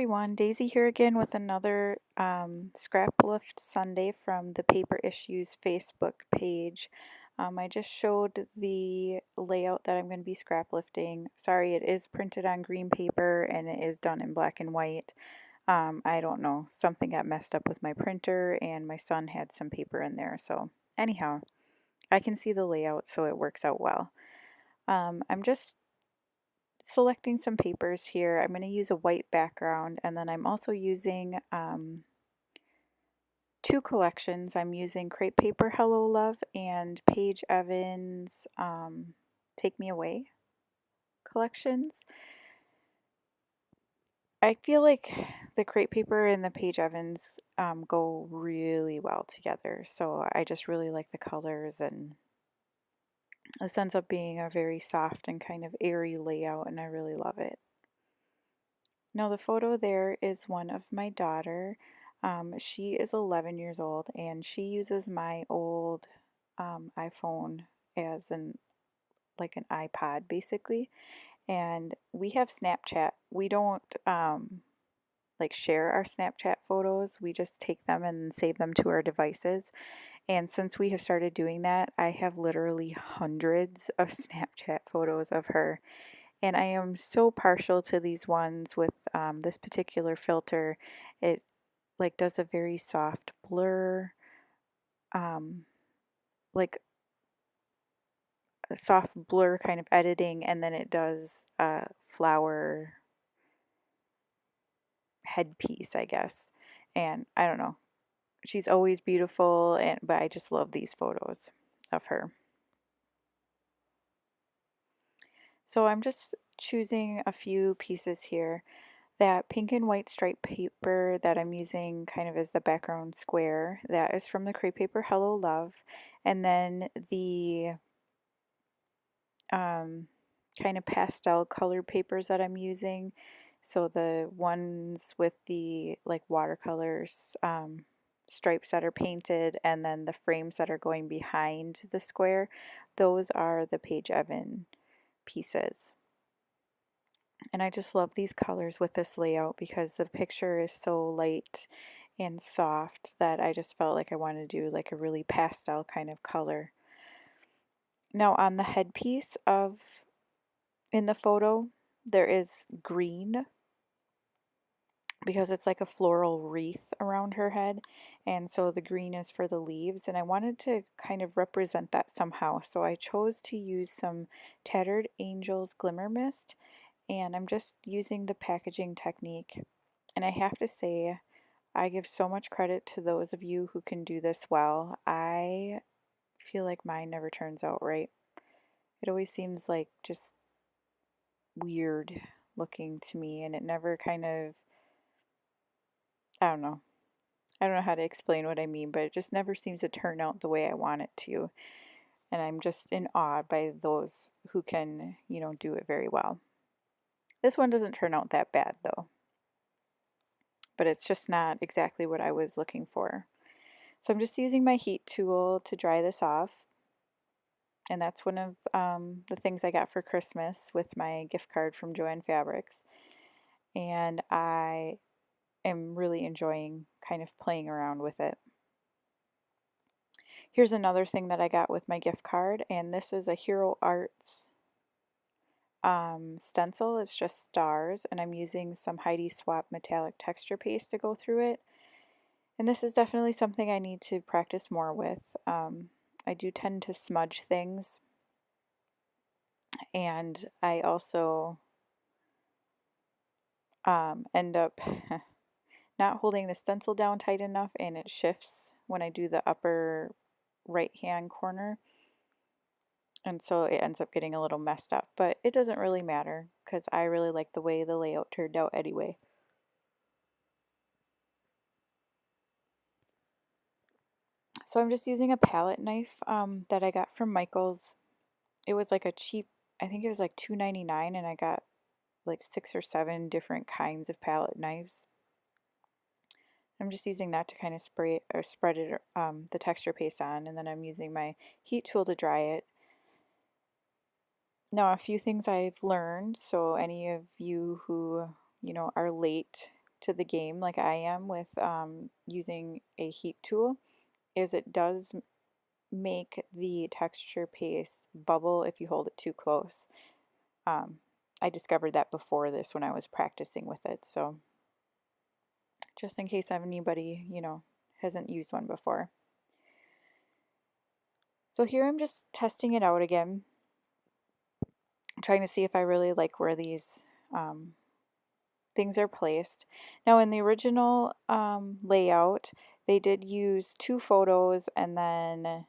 everyone, Daisy here again with another Scraplift Sunday from the Paper Issues Facebook page. I just showed the layout that I'm going to be scraplifting. Sorry, it is printed on green paper and it is done in black and white. I don't know, something got messed up with my printer and my son had some paper in there. So anyhow, I can see the layout so it works out well. I'm just selecting some papers here. I'm going to use a white background, and then I'm also using two collections. I'm using Crepe Paper Hello Love and Paige Evans Take Me Away collections. I feel like the crepe paper and the Paige Evans go really well together, so I just really like the colors, and this ends up being a very soft and kind of airy layout, and I really love it. Now, the photo there is one of my daughter. She is 11 years old and she uses my old iPhone as an iPod basically. And we have Snapchat. We don't like share our Snapchat photos. We just take them and save them to our devices. And since we have started doing that, I have literally hundreds of Snapchat photos of her. And I am so partial to these ones with this particular filter. It like does a very soft blur, um, like a soft blur kind of editing, and then it does a flower headpiece, I guess. And I don't know. She's always beautiful, and but I just love these photos of her. So I'm just choosing a few pieces here. That pink and white striped paper that I'm using kind of as the background square, that is from the Crepe Paper Hello Love. And then the kind of pastel colored papers that I'm using, so the ones with the like watercolors stripes that are painted and then the frames that are going behind the square, those are the Paige Evan pieces. And I just love these colors with this layout because the picture is so light and soft that I just felt like I wanted to do like a really pastel kind of color. Now on the headpiece of in the photo, there is green because it's like a floral wreath around her head, and so the green is for the leaves, and I wanted to kind of represent that somehow, so I chose to use some Tattered Angels Glimmer Mist, and I'm just using the packaging technique. And I have to say, I give so much credit to those of you who can do this well. I feel like mine never turns out right. It always seems like just weird looking to me, and it never kind of, I don't know. I don't know how to explain what I mean, but it just never seems to turn out the way I want it to. And I'm just in awe by those who can, do it very well. This one doesn't turn out that bad though, but it's just not exactly what I was looking for. So I'm just using my heat tool to dry this off. And that's one of the things I got for Christmas with my gift card from Joann Fabrics. And I am really enjoying kind of playing around with it. Here's another thing that I got with my gift card, and this is a Hero Arts stencil. It's just stars, and I'm using some Heidi Swap metallic texture paste to go through it. And this is definitely something I need to practice more with. I do tend to smudge things, and I also end up not holding the stencil down tight enough, and it shifts when I do the upper right hand corner. And so it ends up getting a little messed up, but it doesn't really matter because I really like the way the layout turned out anyway. So I'm just using a palette knife that I got from Michael's. It was like a cheap, I think it was like $2.99, and I got like 6 or 7 different kinds of palette knives. I'm just using that to kind of spray or spread it, the texture paste on, and then I'm using my heat tool to dry it. Now, a few things I've learned, so any of you who, are late to the game like I am with using a heat tool is it does make the texture paste bubble if you hold it too close. Um, I discovered that before this when I was practicing with it, so just in case anybody, hasn't used one before. So here I'm just testing it out again, trying to see if I really like where these things are placed. Now in the original layout, they did use two photos and then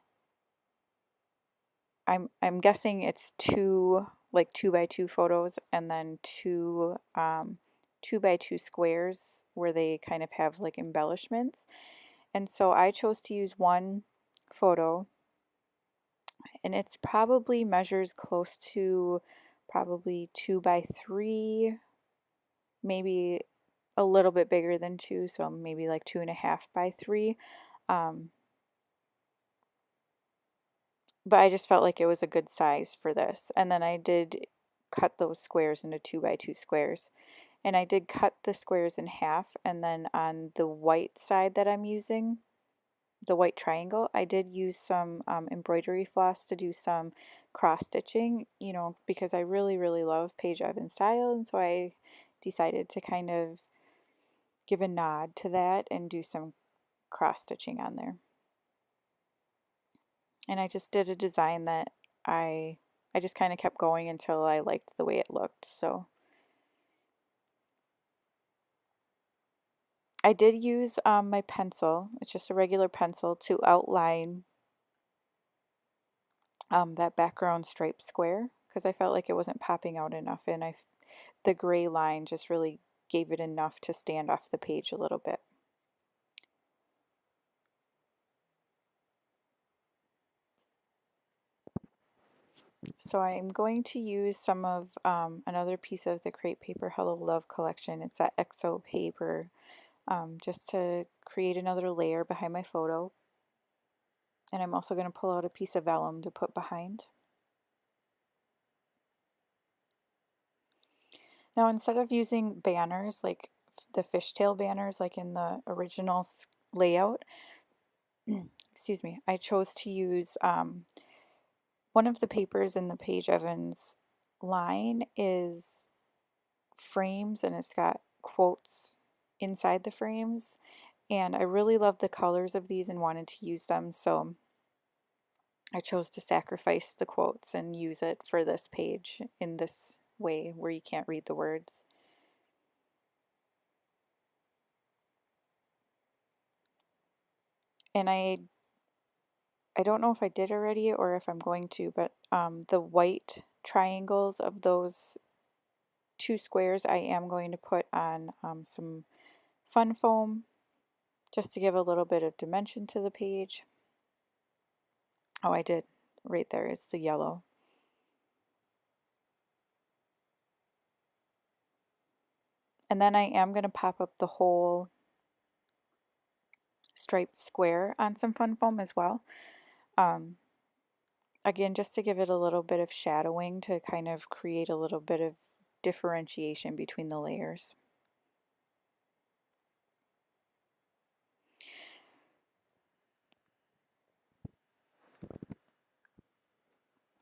I'm guessing it's two like 2 by 2 photos and then two 2 by 2 squares where they kind of have like embellishments. And so I chose to use one photo and it's probably measures close to probably 2 by 3, maybe a little bit bigger than 2, so maybe like 2.5 by 3. Um, but I just felt like it was a good size for this. And then I did cut those squares into 2 by 2 squares. And I did cut the squares in half, and then on the white side that I'm using, the white triangle, I did use some embroidery floss to do some cross stitching, because I really, really love Paige Evans style, and so I decided to kind of give a nod to that and do some cross stitching on there. And I just did a design that I just kind of kept going until I liked the way it looked. So I did use my pencil. It's just a regular pencil to outline that background stripe square because I felt like it wasn't popping out enough, and the gray line just really gave it enough to stand off the page a little bit. So I'm going to use some of another piece of the Crepe Paper Hello Love collection. It's that EXO paper, just to create another layer behind my photo. And I'm also going to pull out a piece of vellum to put behind. Now instead of using banners like the fishtail banners like in the original layout, excuse me, I chose to use one of the papers in the Paige Evans line is frames and it's got quotes inside the frames, and I really love the colors of these and wanted to use them, so I chose to sacrifice the quotes and use it for this page in this way where you can't read the words. And I don't know if I did already or if I'm going to, but the white triangles of those two squares I am going to put on some fun foam just to give a little bit of dimension to the page. Oh, I did right there. It's the yellow. And then I am going to pop up the whole striped square on some fun foam as well. Again, just to give it a little bit of shadowing to kind of create a little bit of differentiation between the layers.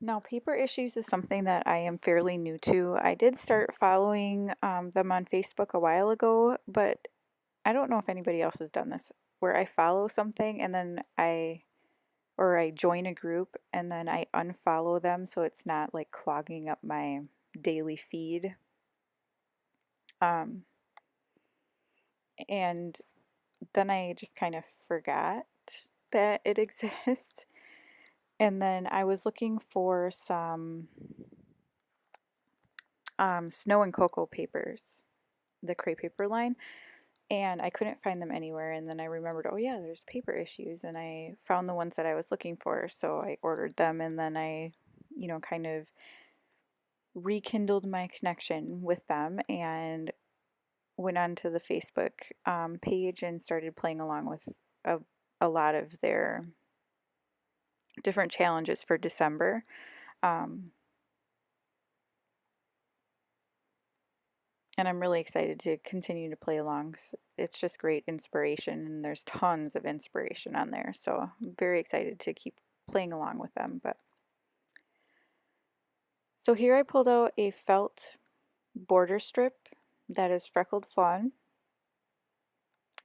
Now, paper issues is something that I am fairly new to. I did start following them on Facebook a while ago, but I don't know if anybody else has done this, where I follow something and then I join a group and then I unfollow them so it's not like clogging up my daily feed. Um, and then I just kind of forgot that it exists. And then I was looking for some snow and cocoa papers, the Crepe Paper line, and I couldn't find them anywhere. And then I remembered, oh yeah, there's paper issues, and I found the ones that I was looking for, so I ordered them, and then I, kind of rekindled my connection with them and went onto the Facebook page and started playing along with a lot of their different challenges for December. Um, And I'm really excited to continue to play along. It's just great inspiration, and there's tons of inspiration on there. So I'm very excited to keep playing along with them. So here I pulled out a felt border strip that is freckled fawn,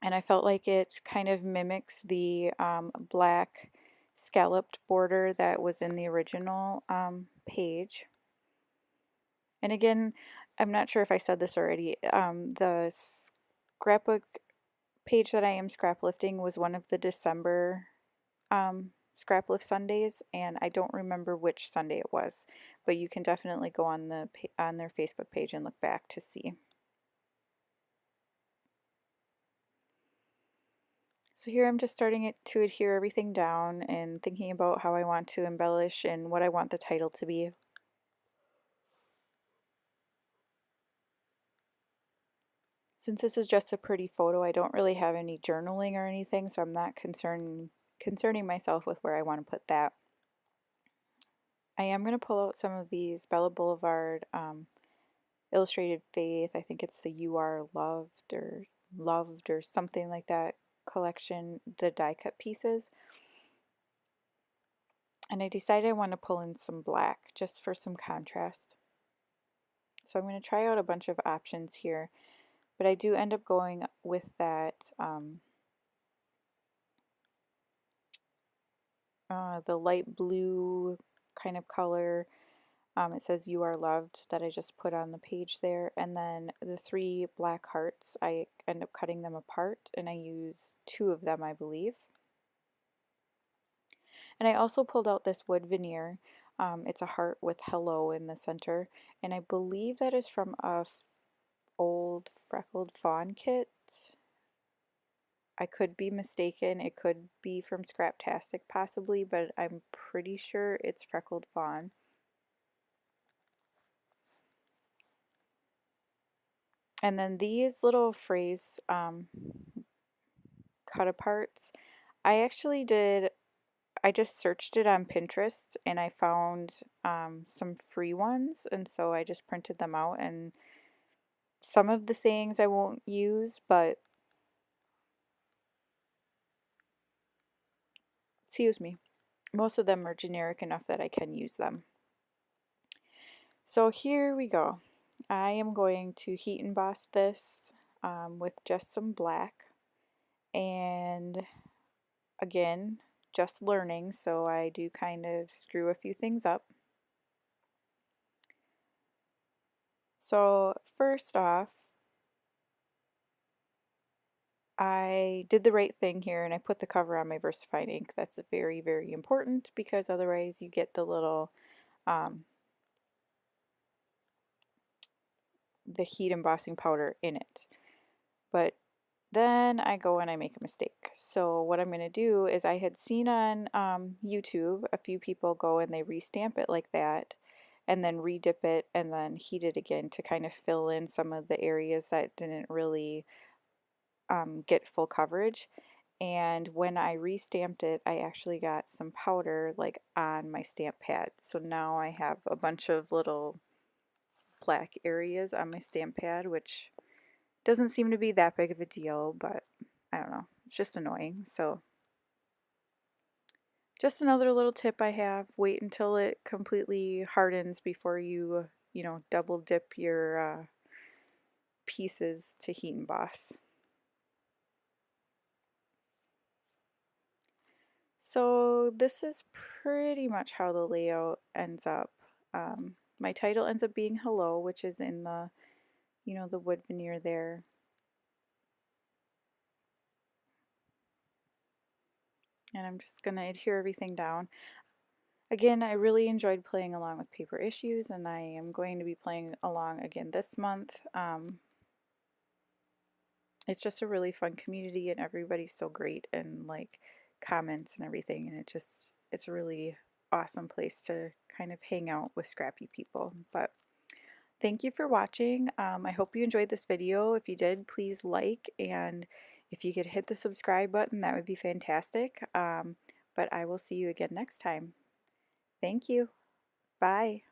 and I felt like it kind of mimics the black scalloped border that was in the original page. And again, I'm not sure if I said this already, the scrapbook page that I am scrap lifting was one of the December scrap lift Sundays, and I don't remember which Sunday it was, but you can definitely go on their Facebook page and look back to see. So here I'm just starting it to adhere everything down and thinking about how I want to embellish and what I want the title to be. Since this is just a pretty photo, I don't really have any journaling or anything, so I'm not concerning myself with where I want to put that. I am going to pull out some of these Bella Boulevard Illustrated Faith. I think it's the You Are Loved or something like that collection, the die cut pieces. And I decided I want to pull in some black just for some contrast. So I'm going to try out a bunch of options here, but I do end up going with that the light blue kind of color. It says You Are Loved that I just put on the page there, and then the 3 black hearts, I end up cutting them apart, and I use 2 of them, I believe. And I also pulled out this wood veneer. It's a heart with hello in the center, and I believe that is from a old freckled fawn kit. I could be mistaken. It could be from Scraptastic possibly, but I'm pretty sure it's freckled fawn. And then these little phrase cut aparts, I just searched it on Pinterest and I found some free ones, and so I just printed them out, and some of the sayings I won't use, but excuse me, most of them are generic enough that I can use them. So here we go. I am going to heat emboss this with just some black, and again, just learning, so I do kind of screw a few things up. So first off, I did the right thing here and I put the cover on my VersaFine ink. That's very, very important because otherwise you get the heat embossing powder in it. But then I go and I make a mistake. So what I'm going to do is, I had seen on YouTube a few people go and they restamp it like that and then redip it and then heat it again to kind of fill in some of the areas that didn't really get full coverage. And when I restamped it, I actually got some powder like on my stamp pad. So now I have a bunch of little black areas on my stamp pad, which doesn't seem to be that big of a deal, but I don't know, it's just annoying. So just another little tip I have: wait until it completely hardens before you double dip your pieces to heat emboss. So this is pretty much how the layout ends up. My title ends up being Hello, which is in the wood veneer there. And I'm just going to adhere everything down. Again, I really enjoyed playing along with paper issues, and I am going to be playing along again this month. It's just a really fun community, and everybody's so great and like comments and everything, and it's a really awesome place to kind of hang out with scrappy people. But thank you for watching. I hope you enjoyed this video. If you did, please like, and if you could hit the subscribe button, that would be fantastic. But I will see you again next time. Thank you. Bye.